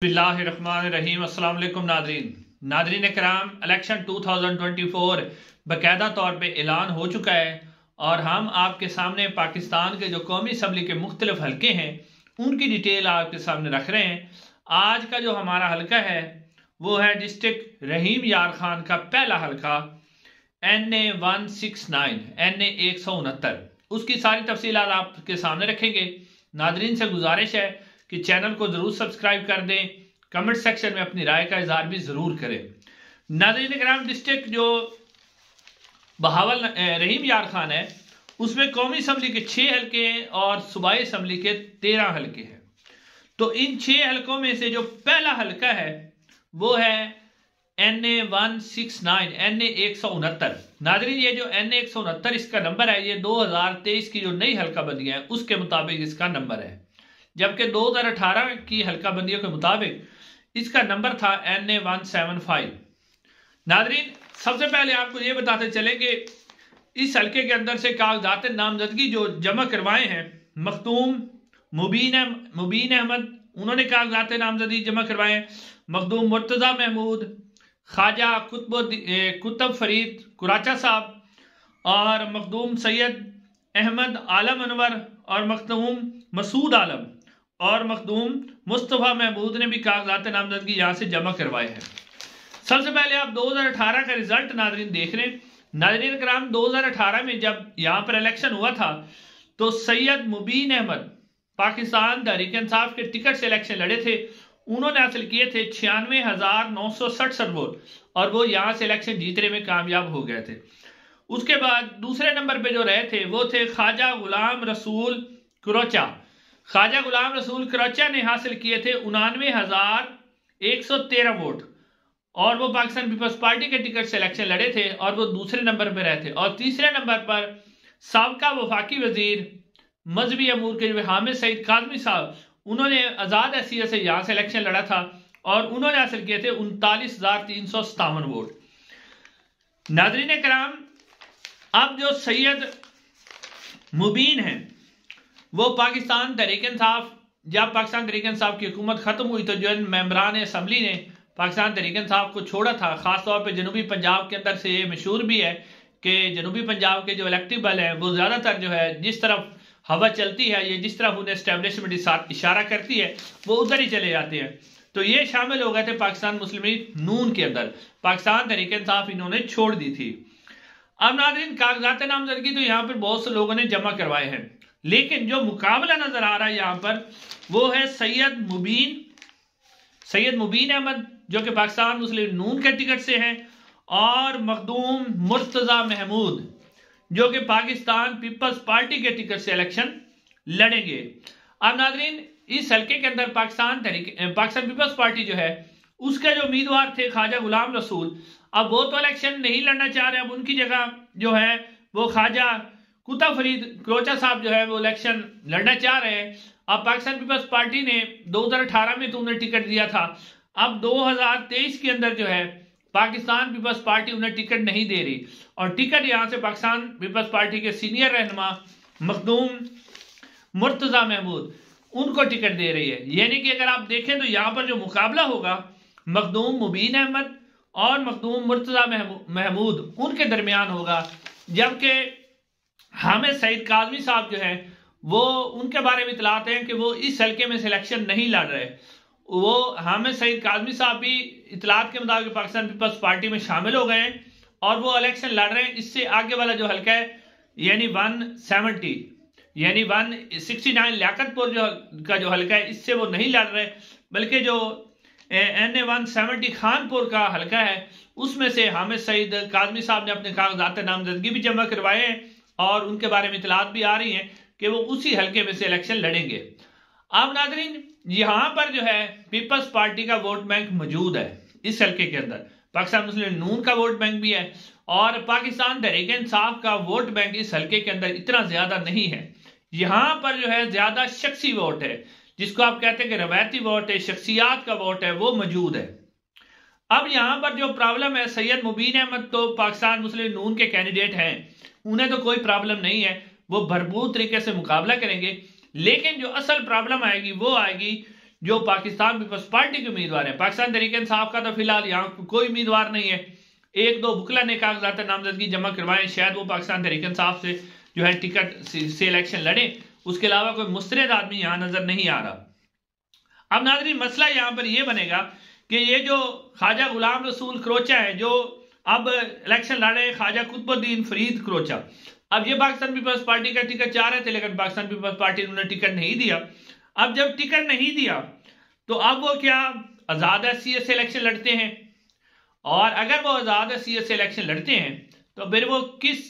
बिस्मिल्लाहिर्रहमानिर्रहीम। अस्सलाम वालेकुम नादरीन कराम, इलेक्शन 2024 बाकायदा तौर पे ऐलान हो चुका है और हम आपके सामने पाकिस्तान के जो कौमी असम्बली के मुख्तलिफ हलके हैं उनकी डिटेल आपके सामने रख रहे हैं। आज का जो हमारा हलका है वो है डिस्ट्रिक्ट रहीम यार खान का पहला हलका NA 169 NA 169। उसकी सारी तफसीलात आपके सामने रखेंगे। नादरीन से गुजारिश है कि चैनल को जरूर सब्सक्राइब कर दें, कमेंट सेक्शन में अपनी राय का इजहार भी जरूर करें। नादरीन कराम, डिस्ट्रिक्ट जो बहावल रहीम यार खान है उसमें कौमी असम्बली के 6 हलके हैं और सूबाई असम्बली के 13 हलके हैं। तो इन 6 हलकों में से जो पहला हलका है वो है NA 169 NA 169। नादरीन ये जो NA 169 इसका नंबर है, ये 2023 की जो नई हलका बंदियां है उसके मुताबिक इसका नंबर है, जबकि 2018 की हलका बंदियों के मुताबिक इसका नंबर था NA 175। नादरीन सबसे पहले आपको ये बताते चले कि इस हलके के अंदर से कागजात नामजदगी जो जमा करवाए हैं, मखदूम मुबीन अहमद उन्होंने कागजात नामजदगी जमा करवाए हैं। मखदूम मुर्तजा महमूद, ख्वाजा कुतुब फरीद कुराचा साहब और मखदूम सैयद अहमद आलम अनवर और मखदूम मसूद आलम और मखदूम मुस्तफ़ा महमूद ने भी कागजात नामजदगी यहाँ से जमा करवाए हैं। सबसे पहले आप 2018 का रिजल्ट नादरीन देख रहे हैं। नादरीन कराम, 2018 में जब यहाँ पर इलेक्शन हुआ था तो सैयद मुबीन अहमद पाकिस्तान तहरीक इंसाफ के टिकट से इलेक्शन लड़े थे। उन्होंने हासिल किए थे 96,967 वोट और वो यहाँ से इलेक्शन जीतने में कामयाब हो गए थे। उसके बाद दूसरे नंबर पे जो रहे थे वो थे ख्वाजा गुलाम रसूल कुरोचा। ख्वाजा गुलाम रसूल कुरोचा ने हासिल किए थे 99,113 वोट और वो पाकिस्तान पीपल्स पार्टी के टिकट से इलेक्शन लड़े थे और वो दूसरे नंबर पर रहे थे। और तीसरे नंबर पर साबका वफाकी वजीर मजहबी अमूर के हामिद सईद काजमी साहब, उन्होंने आज़ाद हैसियत से यहाँ से इलेक्शन लड़ा था और उन्होंने हासिल किए थे 39,357 वोट। नादरीन कराम, अब जो सैयद मुबीन है वो पाकिस्तान तहरीक इंसाफ, जब पाकिस्तान तहरीक इंसाफ की हुकूमत खत्म हुई तो जो मेंबरान असम्बली ने पाकिस्तान तहरीक इंसाफ को छोड़ा था, खासतौर पर जनूबी पंजाब के अंदर से ये मशहूर भी है कि जनूबी पंजाब के जो इलेक्टिव बल हैं वो ज़्यादातर जो है जिस तरफ हवा चलती है, ये जिस तरफ उन्हें एस्टेब्लिशमेंट इशारा करती है वो उधर ही चले जाते हैं। तो ये शामिल हो गए थे पाकिस्तान मुस्लिम लीग नून के अंदर, पाकिस्तान तहरीक इंसाफ इन्होंने छोड़ दी थी। अब नाज़रीन कागजात नामजदगी तो यहाँ पर बहुत से लोगों ने जमा करवाए हैं, लेकिन जो मुकाबला नजर आ रहा है यहाँ पर वो है सैयद मुबीन अहमद जो कि पाकिस्तान मुस्लिम नून के टिकट से हैं और मखदूम मुर्तजा महमूद जो कि पाकिस्तान पीपल्स पार्टी के टिकट से इलेक्शन लड़ेंगे। अब नादरीन इस हल्के के अंदर पाकिस्तान पीपल्स पार्टी जो है उसके जो उम्मीदवार थे ख्वाजा गुलाम रसूल, अब वो तो इलेक्शन नहीं लड़ना चाह रहे। अब उनकी जगह जो है वो ख्वाजा कुतुब फरीद कुरोचा साहब जो है वो इलेक्शन लड़ना चाह रहे हैं। अब पाकिस्तान पीपल्स पार्टी ने 2018 में तो उन्हें टिकट दिया था, अब 2023 के अंदर जो है पाकिस्तान पीपल्स पार्टी उन्हें टिकट नहीं दे रही और टिकट यहां से पाकिस्तान पीपल्स पार्टी के सीनियर रहनुमा मखदूम मुर्तजा महमूद उनको टिकट दे रही है। यानी कि अगर आप देखें तो यहां पर जो मुकाबला होगा मखदूम मुबीन अहमद और मखदूम मुर्तजा महमूद उनके दरमियान होगा, जबकि हामिद सईद काजमी साहब जो है वो उनके बारे में इतलात हैं कि वो इस हल्के में सिलेक्शन नहीं लड़ रहे। वो हामिद सईद काजमी साहब भी इतलात के मुताबिक पाकिस्तान पीपल्स पार्टी में शामिल हो गए हैं और वो इलेक्शन लड़ रहे हैं। इससे आगे वाला जो हल्का है यानी 170 यानी 169 लियाकतपुर जो हल्का है इससे वो नहीं लड़ रहे, बल्कि जो NA 170 खानपुर का हल्का है उसमें से हामिद सईद काजमी साहब ने अपने कागजात नामजदगी भी जमा करवाए हैं और उनके बारे में इतलात भी आ रही हैं कि वो उसी हल्के में से इलेक्शन लड़ेंगे। अब नादरीन यहां पर जो है पीपल्स पार्टी का वोट बैंक मौजूद है इस हल्के के अंदर, पाकिस्तान मुस्लिम नून का वोट बैंक भी है और पाकिस्तान तहरीक इंसाफ का वोट बैंक इस हल्के के अंदर इतना ज्यादा नहीं है। यहां पर जो है ज्यादा शख्सी वोट है, जिसको आप कहते हैं कि रवायती वोट है, शख्सियात का वोट है, वो मौजूद है। अब यहां पर जो प्रॉब्लम है, सैयद मुबीन अहमद तो पाकिस्तान मुस्लिम नून के कैंडिडेट हैं, उन्हें तो कोई प्रॉब्लम नहीं है, वो भरपूर तरीके से मुकाबला करेंगे। लेकिन जो असल प्रॉब्लम आएगी वो आएगी जो पाकिस्तान पीपल्स पार्टी के उम्मीदवार हैं, पाकिस्तान तहरीक इंसाफ का तो फिलहाल यहाँ कोई उम्मीदवार नहीं है। एक दो बुकला ने कागजात नामजदगी जमा करवाए, शायद वो पाकिस्तान तहरीक इंसाफ से जो है टिकट से इलेक्शन लड़े, उसके अलावा कोई मुस्तरद आदमी यहाँ नजर नहीं आ रहा। अब नाज़रीन मसला यहाँ पर यह बनेगा कि ये जो ख्वाजा गुलाम रसूल क्रोचा है जो अब इलेक्शन लड़ रहे हैं, ख्वाजा कुतुबुद्दीन फरीद क्रोचा, अब ये पाकिस्तान पीपल्स पार्टी का टिकट चाह रहे थे लेकिन पाकिस्तान पीपल्स पार्टी ने उन्हें टिकट नहीं दिया। अब जब टिकट नहीं दिया तो अब वो क्या आजाद हैसियत से इलेक्शन लड़ते हैं, और अगर वो आजाद हैसियत से इलेक्शन लड़ते हैं तो फिर वो किस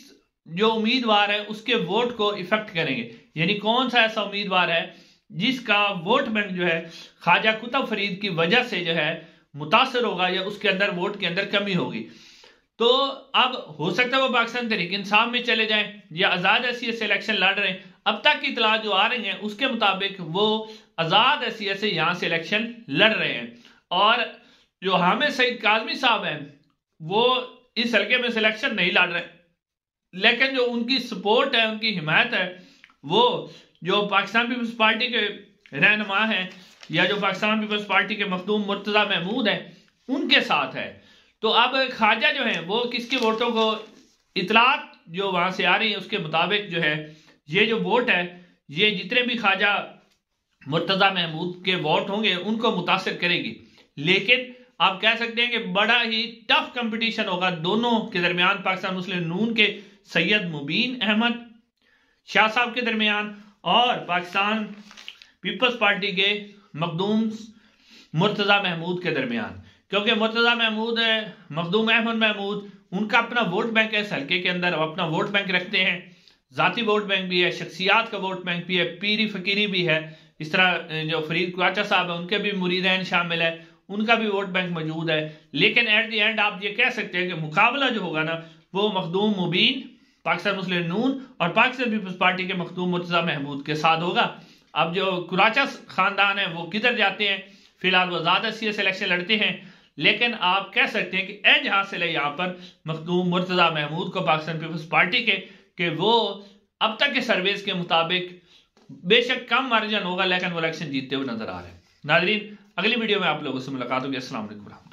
जो उम्मीदवार है उसके वोट को इफेक्ट करेंगे, यानी कौन सा ऐसा उम्मीदवार है जिसका वोट बैंक जो है ख्वाजा कुतुब फरीद की वजह से जो है मुतासर होगा या उसके अंदर वोट के अंदर कमी होगी। तो अब हो सकता है वो पाकिस्तान तहरीक इंसाफ में चले जाएं या आजाद हैसियत से इलेक्शन लड़ रहे हैं। अब तक की इतला जो आ रही है उसके मुताबिक वो आजाद हैसियत से यहां से इलेक्शन लड़ रहे हैं, और जो हामिद सईद काजमी साहब हैं वो इस हल्के में सिलेक्शन नहीं लड़ रहे, लेकिन जो उनकी सपोर्ट है, उनकी हिमायत है, वो जो पाकिस्तान पीपल्स पार्टी के रहनुमा हैं या जो पाकिस्तान पीपल्स पार्टी के मखदूम मुर्तजा महमूद हैं उनके साथ है। तो अब ख्वाजा जो है वो किसके वोटों को, इतलात जो वहां से आ रही है उसके मुताबिक जो है ये जो वोट है ये जितने भी ख्वाजा मुर्तजा महमूद के वोट होंगे उनको मुतासर करेगी। लेकिन आप कह सकते हैं कि बड़ा ही टफ कंपटीशन होगा दोनों के दरमियान, पाकिस्तान मुस्लिम नून के सैयद मुबीन अहमद शाह साहब के दरमियान और पाकिस्तान पीपल्स पार्टी के मखदूम मुर्तजा महमूद के दरमियान, क्योंकि मुर्तजा महमूद है, मखदूम अहमद महमूद, उनका अपना वोट बैंक है इस हल्के के अंदर, अपना वोट बैंक रखते हैं, जाती वोट बैंक भी है, शख्सियात का वोट बैंक भी है, पीरी फकीरी भी है, इस तरह जो फरीद क्वाचा साहब है उनके भी मुरीदैन शामिल है, उनका भी वोट बैंक मौजूद है। लेकिन एट द एंड आप ये कह सकते हैं कि मुकाबला जो होगा ना वो मखदूम मुबीन पाकिस्तान मुस्लिम नून और पाकिस्तान पीपल्स पार्टी के मखदूम मुर्तजा महमूद के साथ होगा। अब जो कुराचा खानदान है वो किधर जाते हैं, फिलहाल वो ज्यादा सी इलेक्शन लड़ते हैं, लेकिन आप कह सकते हैं कि एज हासिल है यहाँ पर मखदूम मुर्तजा महमूद को पाकिस्तान पीपल्स पार्टी के वो अब तक के सर्वेस के मुताबिक बेशक कम मार्जिन होगा लेकिन वो इलेक्शन जीतते हुए नजर आ रहे हैं। नाजरीन अगली वीडियो में आप लोगों से मुलाकात होगी। अस्सलाम वालेकुम।